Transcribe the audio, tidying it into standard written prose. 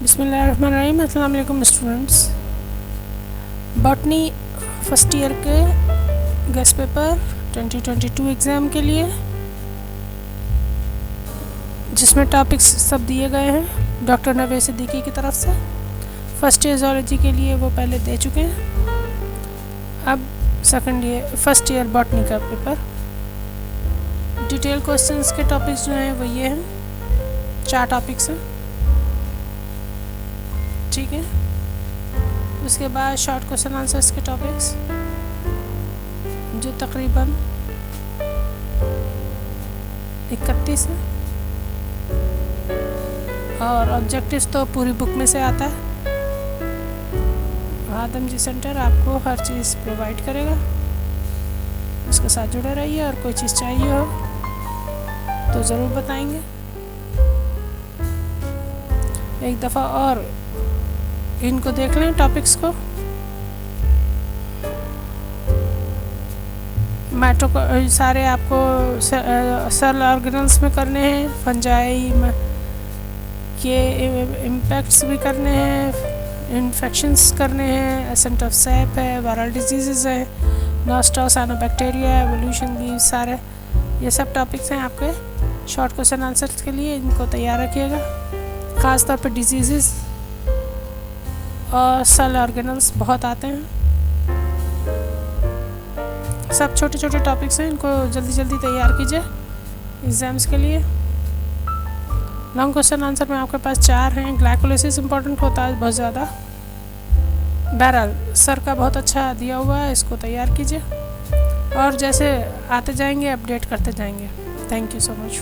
बिस्मिल्लाहिर्रहमानिर्रहीम। अस्सलाम वालेकुम स्टूडेंट्स। बॉटनी फर्स्ट ईयर के गेस्ट पेपर 2022 एग्ज़ाम के लिए जिसमें टॉपिक्स सब दिए गए हैं डॉक्टर नवेद सिद्दीकी की तरफ से। फर्स्ट ईयर ज़ूलॉजी के लिए वो पहले दे चुके हैं। अब फर्स्ट ईयर बॉटनी का पेपर डिटेल क्वेश्चंस के टॉपिक्स जो हैं वो ये हैं, 4 टॉपिक्स हैं, ठीक है। उसके बाद शॉर्ट क्वेश्चन आंसर्स के टॉपिक्स जो तकरीबन 31 हैं, और ऑब्जेक्टिव्स तो पूरी बुक में से आता है। आदमजी सेंटर आपको हर चीज़ प्रोवाइड करेगा, उसके साथ जुड़े रहिए। और कोई चीज़ चाहिए हो तो ज़रूर बताएंगे। एक दफ़ा और इनको देख लें टॉपिक्स को। सारे आपको सेल ऑर्गेनल्स में करने हैं, फंजाई के इम्पैक्ट्स भी करने हैं, इन्फेक्शंस करने हैं, एसेंट ऑफ सैप है, वायरल डिजीज़ है, नॉस्टल साइनोबैक्टीरिया, एवोल्यूशन भी, सारे ये सब टॉपिक्स हैं आपके शॉर्ट क्वेश्चन आंसर्स के लिए। इनको तैयार रखिएगा। ख़ास तौर पे डिजीज़ और सेल ऑर्गेनल्स बहुत आते हैं। सब छोटे छोटे टॉपिक्स हैं, इनको जल्दी जल्दी तैयार कीजिए एग्ज़ाम्स के लिए। लॉन्ग क्वेश्चन आंसर में आपके पास 4 हैं। ग्लाइकोलाइसिस इंपॉर्टेंट होता है बहुत ज़्यादा। बहरहाल सर का बहुत अच्छा दिया हुआ है, इसको तैयार कीजिए और जैसे आते जाएंगे अपडेट करते जाएंगे। Thank you so much.